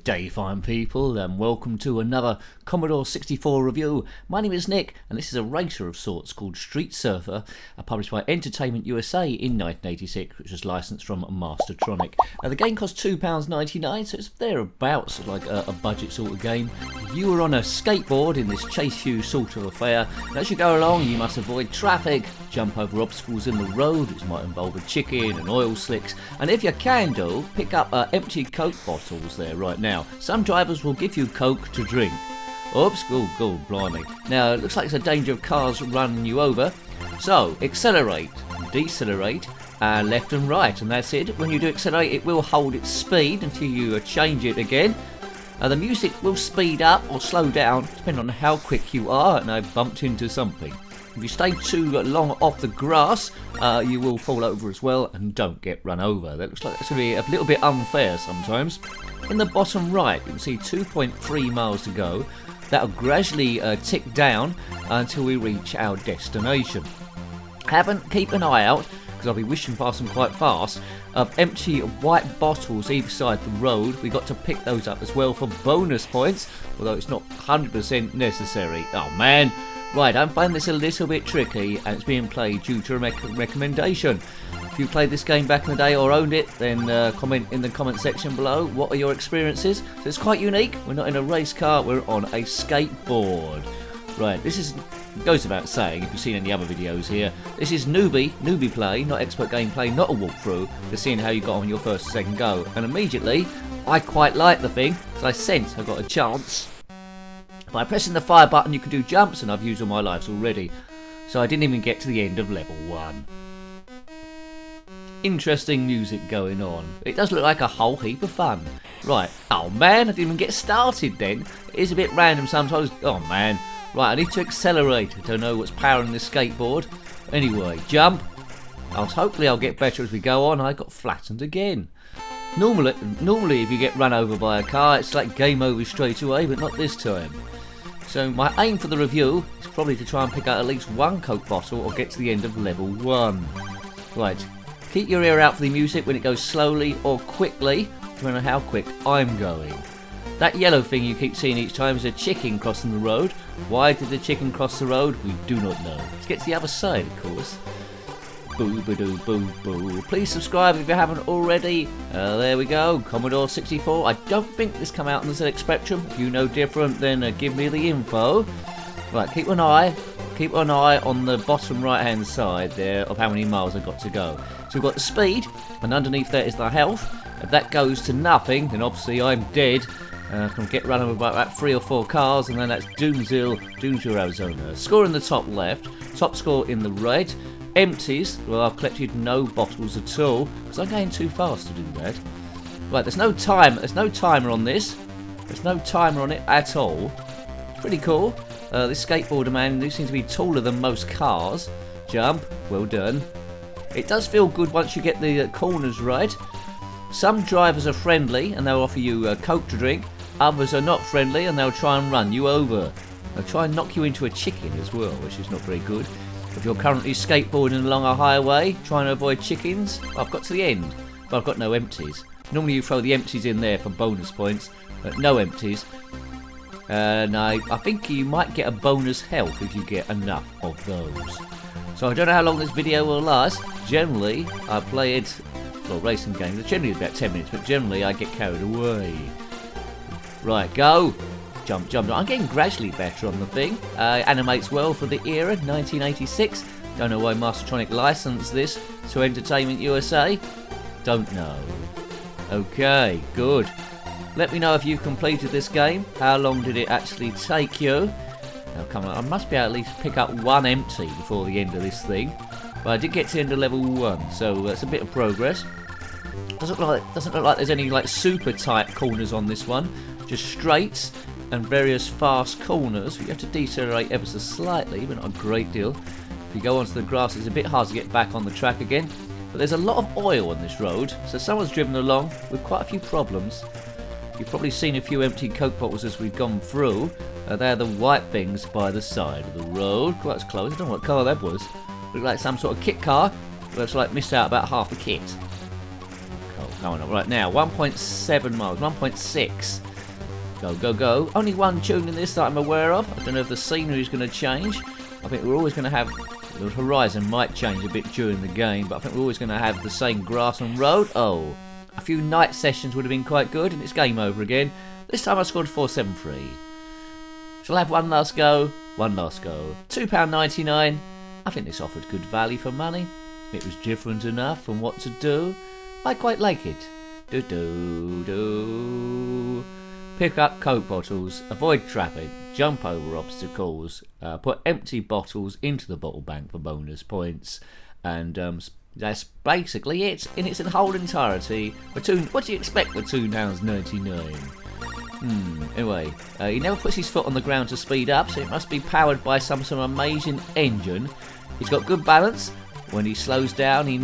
Good day, fine people, and welcome to another Commodore 64 review. My name is Nick, and this is a racer of sorts called Street Surfer, published by Entertainment USA in 1986, which was licensed from Mastertronic. The game cost £2.99, so it's thereabouts like a budget sort of game. You are on a skateboard in this chase you sort of affair, and as you go along you must avoid traffic, jump over obstacles in the road, which might involve a chicken and oil slicks, and if you can do, pick up empty Coke bottles there right now. Some drivers will give you Coke to drink. Oops, good, blimey. Now, it looks like there's a danger of cars running you over. So, accelerate, decelerate, left and right, and that's it. When you do accelerate, it will hold its speed until you change it again. The music will speed up or slow down, depending on how quick you are, and I've bumped into something. If you stay too long off the grass, you will fall over as well, and don't get run over. That looks like it's going to be a little bit unfair sometimes. In the bottom right, you can see 2.3 miles to go. That'll gradually tick down until we reach our destination. Keep an eye out, because I'll be wishing past them quite fast, of empty white bottles either side the road. We got to pick those up as well for bonus points, although it's not 100% necessary. Oh man! Right, I find this a little bit tricky, and it's being played due to a recommendation. If you played this game back in the day or owned it, then comment in the comment section below. What are your experiences? So it's quite unique. We're not in a race car, we're on a skateboard. Right, this goes without saying, if you've seen any other videos here, this is newbie play, not expert gameplay, not a walkthrough, just seeing how you got on your first or second go. And immediately, I quite like the thing, so I sense I've got a chance. By pressing the fire button you can do jumps, and I've used all my lives already, so I didn't even get to the end of level 1. Interesting music going on. It does look like a whole heap of fun. Right, oh man, I didn't even get started then. It is a bit random sometimes. Oh man. Right, I need to accelerate. I don't know what's powering this skateboard. Anyway, jump. Hopefully I'll get better as we go on. I got flattened again. Normally if you get run over by a car, it's like game over straight away, but not this time. So my aim for the review is probably to try and pick out at least one Coke bottle or get to the end of level 1. Right, keep your ear out for the music when it goes slowly or quickly, depending on how quick I'm going. That yellow thing you keep seeing each time is a chicken crossing the road. Why did the chicken cross the road? We do not know. Let's get to the other side, of course. Boo. Please subscribe if you haven't already. There we go, Commodore 64. I don't think this come out on the ZX Spectrum. If you know different, then give me the info. Right, keep an eye on the bottom right hand side there of how many miles I've got to go. So we've got the speed, and underneath there is the health. If that goes to nothing, then obviously I'm dead. I can get run over by about 3 or 4 cars, and then that's Doomsville, Arizona. Score in the top left, top score in the red. Empties, well, I've collected no bottles at all, because I'm going too fast to do that. Right, there's no timer on this. There's no timer on it at all. It's pretty cool. This skateboarder man seems to be taller than most cars. Jump, well done. It does feel good once you get the corners right. Some drivers are friendly and they'll offer you Coke to drink. Others are not friendly and they'll try and run you over. They'll try and knock you into a chicken as well, which is not very good. If you're currently skateboarding along a highway, trying to avoid chickens, I've got to the end, but I've got no empties. Normally you throw the empties in there for bonus points, but no empties. And I think you might get a bonus health if you get enough of those. So I don't know how long this video will last. Generally, I play it, well, racing games, it's generally about 10 minutes, but generally I get carried away. Right, go! Jump. I'm getting gradually better on the thing. Animates well for the era, 1986. Don't know why Mastertronic licensed this to Entertainment USA. Don't know. Okay, good. Let me know if you've completed this game. How long did it actually take you? Now come on, I must be able to at least pick up one empty before the end of this thing. But I did get to the end of level 1, so that's a bit of progress. Doesn't look like there's any like super tight corners on this one. Just straights and various fast corners. You have to decelerate ever so slightly, but not a great deal. If you go onto the grass, it's a bit hard to get back on the track again. But there's a lot of oil on this road, so someone's driven along with quite a few problems. You've probably seen a few empty Coke bottles as we've gone through. They're the white things by the side of the road. Quite close. I don't know what car that was. Looked like some sort of kit car. Looks like missed out about half the kit. Come on, right now, 1.7 miles, 1.6. Go, go, go. Only one tune in this that I'm aware of. I don't know if the scenery is going to change. I think we're always going to have... The horizon might change a bit during the game, but I think we're always going to have the same grass and road. Oh, a few night sessions would have been quite good, and it's game over again. This time I scored 473. Shall I have one last go? One last go. £2.99. I think this offered good value for money. It was different enough from what to do. I quite like it. Do. Pick up Coke bottles, avoid traffic, jump over obstacles, put empty bottles into the bottle bank for bonus points, and that's basically it in its whole entirety. What do you expect for £2.99? Anyway, he never puts his foot on the ground to speed up, so it must be powered by some sort of amazing engine. He's got good balance. When he slows down, when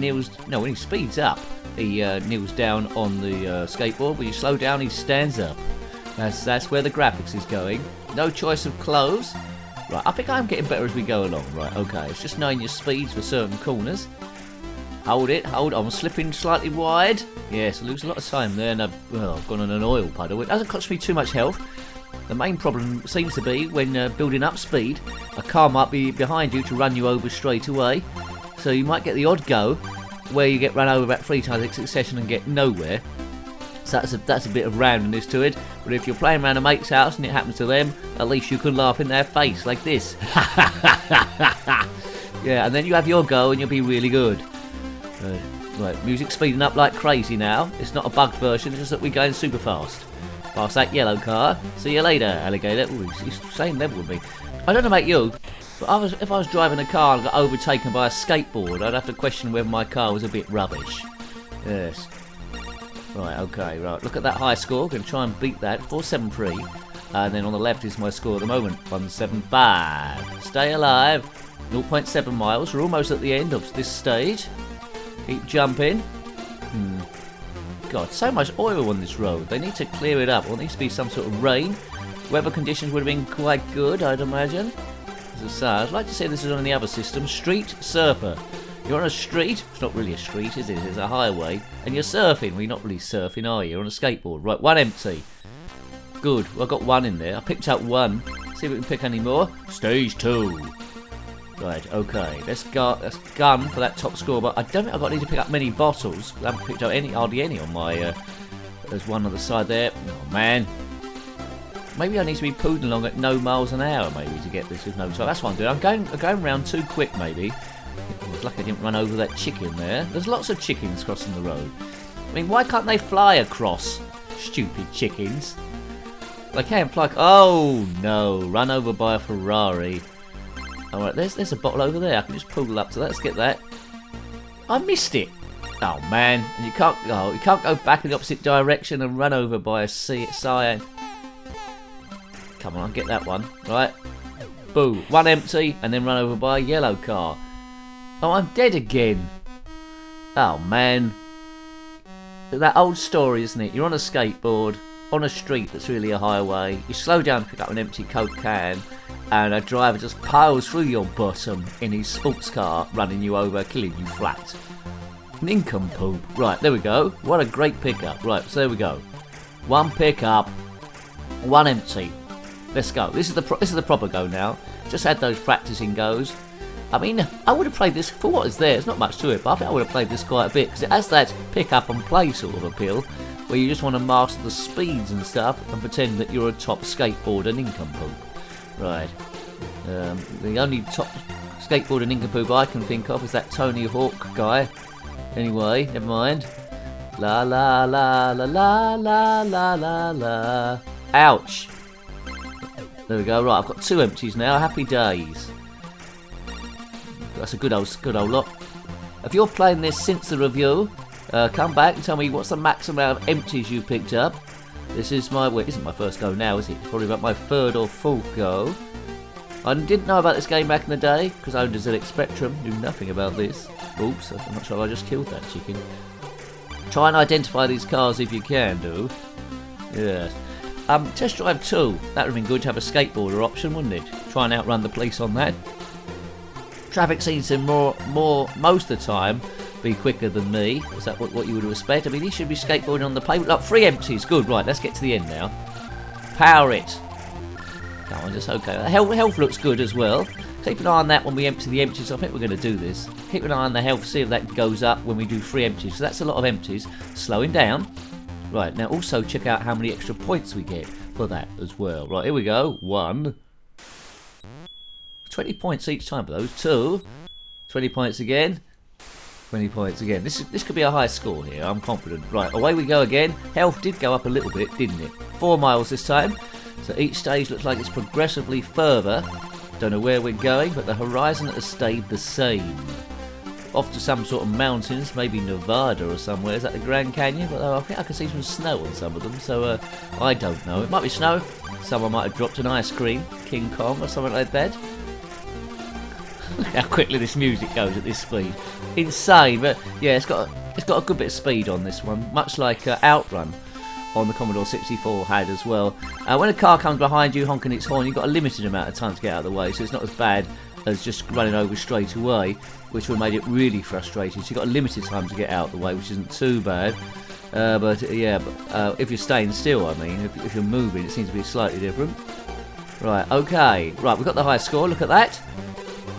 he speeds up, he kneels down on the skateboard. When you slow down, he stands up. That's where the graphics is going. No choice of clothes. Right, I think I'm getting better as we go along. Right, okay. It's just knowing your speeds for certain corners. Hold it. I'm slipping slightly wide. Yes, I lose a lot of time there, and I've gone on an oil puddle. It doesn't cost me too much health. The main problem seems to be when building up speed, a car might be behind you to run you over straight away. So you might get the odd go where you get run over about 3 times in succession and get nowhere. So that's a bit of randomness to it. But if you're playing around a mate's house and it happens to them, at least you can laugh in their face like this. Yeah, and then you have your go and you'll be really good. Right, music's speeding up like crazy now. It's not a bugged version, it's just that we're going super fast. Past that yellow car. See you later, alligator. Ooh, he's the same level with me. I don't know about you, but if I was driving a car and got overtaken by a skateboard, I'd have to question whether my car was a bit rubbish. Yes. Right, okay, right. Look at that high score. Going to try and beat that. 473. And then on the left is my score at the moment. 175. Stay alive. 0.7 miles. We're almost at the end of this stage. Keep jumping. God, so much oil on this road. They need to clear it up. Or there needs to be some sort of rain. Weather conditions would have been quite good, I'd imagine. As I say, I'd like to say this is on the other system. Street Surfer. You're on a street. It's not really a street, is it? It's a highway. And you're surfing. Well, you're not really surfing, are you? You're on a skateboard. Right, one empty. Good. Well, I got one in there. I picked up one. See if we can pick any more. Stage 2. Right, okay. Let's gun for that top score. But I don't think I've got need to pick up many bottles. I haven't picked up hardly any on my... there's one on the side there. Oh, man. Maybe I need to be poodling along at no miles an hour, maybe, to get this with no time. That's what I'm doing. I'm going round too quick, maybe. I was lucky I didn't run over that chicken there. There's lots of chickens crossing the road. I mean, why can't they fly across? Stupid chickens. They can't fly... Oh, no. Run over by a Ferrari. Alright, there's a bottle over there. I can just poodle up to that. Let's get that. I missed it. Oh, man. And you can't go back in the opposite direction and run over by a cyan. Come on, get that one. Right. Boo. One empty and then run over by a yellow car. Oh, I'm dead again. Oh, man. That old story, isn't it? You're on a skateboard, on a street that's really a highway. You slow down to pick up an empty Coke can, and a driver just piles through your bottom in his sports car, running you over, killing you flat. Nincompoop. Right, there we go. What a great pickup. Right, so there we go. One pickup, one empty. Let's go. This is the proper go now. Just had those practicing goes. I mean, I would have played this for what is there. There's not much to it, but I think I would have played this quite a bit because it has that pick up and play sort of appeal, where you just want to master the speeds and stuff and pretend that you're a top skateboarder nincompoop. Right. The only top skateboarder nincompoop I can think of is that Tony Hawk guy. Anyway, never mind. La la la la la la la la la. Ouch. There we go. Right, I've got 2 empties now. Happy days. That's a good old lot. If you're playing this since the review, come back and tell me what's the maximum amount of empties you picked up. This is well, it isn't my first go now, is it? It's probably about my 3rd or 4th go. I didn't know about this game back in the day because I owned a ZX Spectrum. Knew nothing about this. Oops, I'm not sure if I just killed that chicken. Try and identify these cars if you can, do. Yes. Test Drive 2. That would have been good to have a skateboarder option, wouldn't it? Try and outrun the police on that. Traffic seems to most of the time be quicker than me. Is that what you would expect? I mean, he should be skateboarding on the pavement. Look, 3 empties. Good, right, let's get to the end now. Power it. Come on, just okay. Health looks good as well. Keep an eye on that when we empty the empties. I think we're going to do this. Keep an eye on the health, see if that goes up when we do 3 empties. So that's a lot of empties. Slowing down. Right, now also check out how many extra points we get for that as well. Right, here we go. 1. 20 points each time for those. 2. 20 points again. 20 points again. This could be a high score here, I'm confident. Right, away we go again. Health did go up a little bit, didn't it? 4 miles this time. So each stage looks like it's progressively further. Don't know where we're going, but the horizon has stayed the same. Off to some sort of mountains, maybe Nevada or somewhere. Is that the Grand Canyon? But I think I can see some snow on some of them, so I don't know. It might be snow. Someone might have dropped an ice cream, King Kong or something like that. Look how quickly this music goes at this speed. Insane, but yeah, it's got a good bit of speed on this one, much like Outrun on the Commodore 64 had as well. When a car comes behind you honking its horn, you've got a limited amount of time to get out of the way, so it's not as bad as just running over straight away, which would have made it really frustrating. So you've got a limited time to get out of the way, which isn't too bad. But if you're staying still, I mean, if you're moving, it seems to be slightly different. Right, okay. Right, we've got the high score, look at that.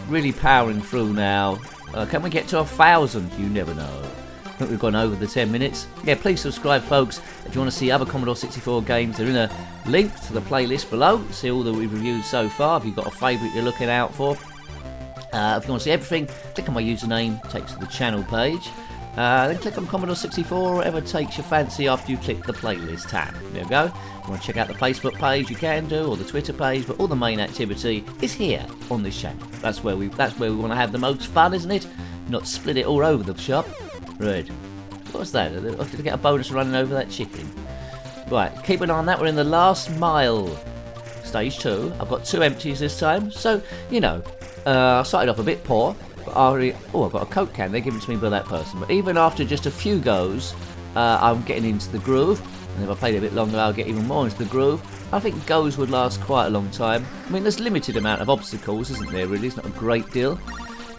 Really powering through now. Can we get to 1,000? You never know. I think we've gone over the 10 minutes. Yeah, please subscribe, folks, if you want to see other Commodore 64 games. They're in a link to the playlist below. See all that we've reviewed so far. If you've got a favourite you're looking out for. If you want to see everything, click on my username, takes to the channel page. Then click on Commodore 64 or whatever takes your fancy after you click the playlist tab. There we go. If you want to check out the Facebook page, you can do, or the Twitter page, but all the main activity is here on this channel. That's where we want to have the most fun, isn't it? Not split it all over the shop. Right. What's that? Did I get a bonus running over that chicken? Right, keep an eye on that. We're in the last mile. Stage 2. I've got 2 empties this time. So, you know, I started off a bit poor. But I've got a Coke can. They're given to me by that person. But even after just a few goes, I'm getting into the groove. And if I played a bit longer, I'll get even more into the groove. I think goes would last quite a long time. I mean, there's limited amount of obstacles, isn't there, really? It's not a great deal.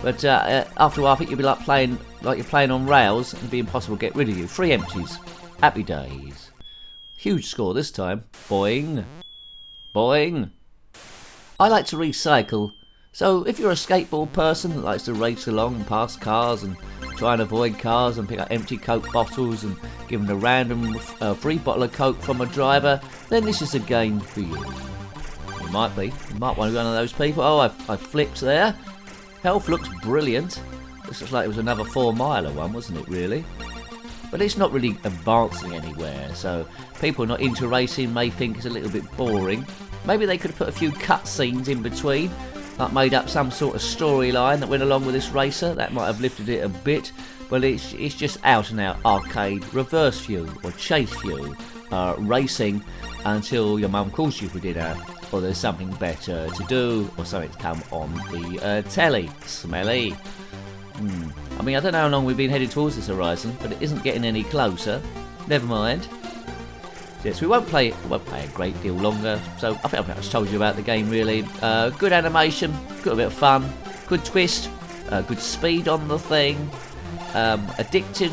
But after a while, I think you'll be like you're playing on rails, and it'd be impossible to get rid of you. 3 empties. Happy days. Huge score this time. Boing. Boing. I like to recycle. So if you're a skateboard person that likes to race along and pass cars and try and avoid cars and pick up empty Coke bottles and give them a random free bottle of Coke from a driver, then this is a game for you. You might be. You might want to be one of those people. Oh, I flipped there. Health looks brilliant. This looks like it was another 4-miler one, wasn't it, really? But it's not really advancing anywhere, so people not into racing may think it's a little bit boring. Maybe they could have put a few cutscenes in between, like made up some sort of storyline that went along with this racer. That might have lifted it a bit, but it's just out and out arcade reverse view or chase view racing until your mum calls you for dinner, or there's something better to do, or something to come on the telly. Smelly. I mean, I don't know how long we've been headed towards this horizon, but it isn't getting any closer. Never mind. Yes, we won't play a great deal longer, so I think I've just told you about the game, really. Good animation, got a bit of fun, good twist, good speed on the thing, addictive,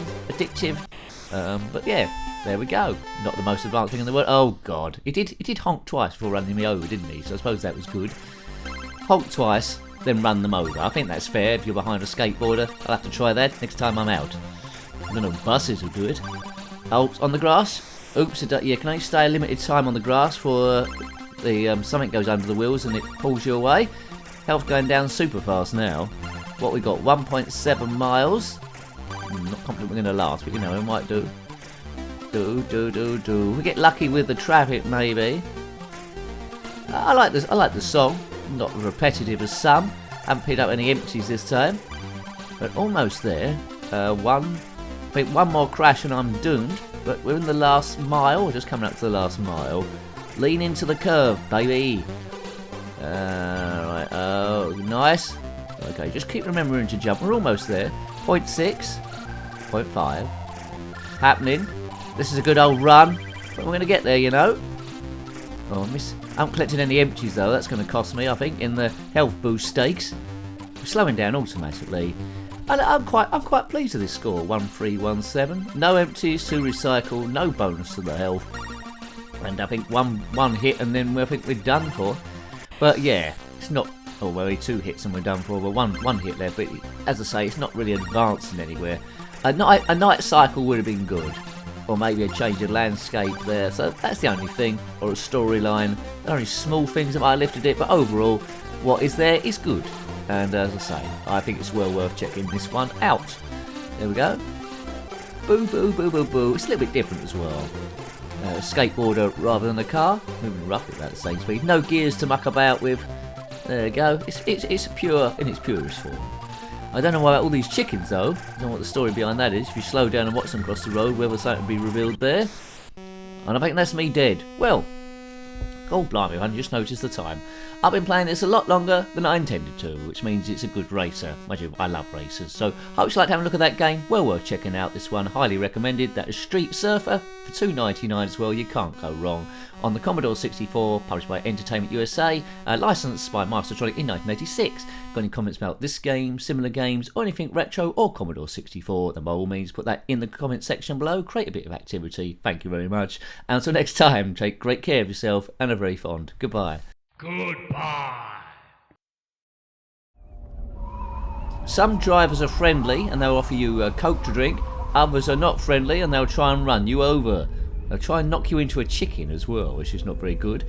but yeah, there we go. Not the most advanced thing in the world. Oh god, it did honk twice before running me over, didn't he? So I suppose that was good. Honk twice, then run them over. I think that's fair if you're behind a skateboarder. I'll have to try that next time I'm out. I don't know if buses will do it. Oh, on the grass. Oops, yeah, can only stay a limited time on the grass for the something goes under the wheels and it pulls you away. Health going down super fast now. What we got? 1.7 miles. Not confident we're going to last, but you know, we might do. We get lucky with the traffic, maybe. I like this. I like the song. Not repetitive as some. Haven't picked up any empties this time, but almost there. I think one more crash and I'm doomed. But we're in the last mile. We're just coming up to the last mile. Lean into the curve, baby. Right. Oh, nice. Okay, just keep remembering to jump. We're almost there. 0.6, 0.5. Happening. This is a good old run. But we're going to get there, you know. Oh, I haven't collected any empties though. That's going to cost me, I think, in the health boost stakes. We're slowing down automatically. I'm quite pleased with this score. 1317. No empties to recycle. No bonus to the health. And I think one hit and then I think we're done for. But yeah, it's not... Oh, well, only 2 hits and we're done for, but one hit there. But as I say, it's not really advancing anywhere. A night cycle would have been good. Or maybe a change of landscape there. So that's the only thing. Or a storyline. There are only small things that might have lifted it. But overall, what is there is good. And as I say, I think it's well worth checking this one out. There we go. Boo, boo, boo, boo, boo. It's a little bit different as well. A skateboarder rather than a car. Moving roughly about the same speed. No gears to muck about with. There you go. It's pure in its purest form. I don't know why all these chickens though. I don't know what the story behind that is. If you slow down and watch them cross the road, whether something will be revealed there. And I think that's me dead. Well, God blimey, I just noticed the time. I've been playing this a lot longer than I intended to, which means it's a good racer. I love racers, so hope you like having a look at that game. Well worth checking out this one. Highly recommended. That is Street Surfer for $2.99 as well. You can't go wrong. On the Commodore 64, published by Entertainment USA, licensed by Mastertronic in 1986. Got any comments about this game, similar games, or anything retro or Commodore 64? Then by all means put that in the comment section below. Create a bit of activity. Thank you very much. And until next time, take great care of yourself and a very fond goodbye. Goodbye. Some drivers are friendly and they'll offer you a Coke to drink. Others are not friendly and they'll try and run you over. They'll try and knock you into a chicken as well, which is not very good.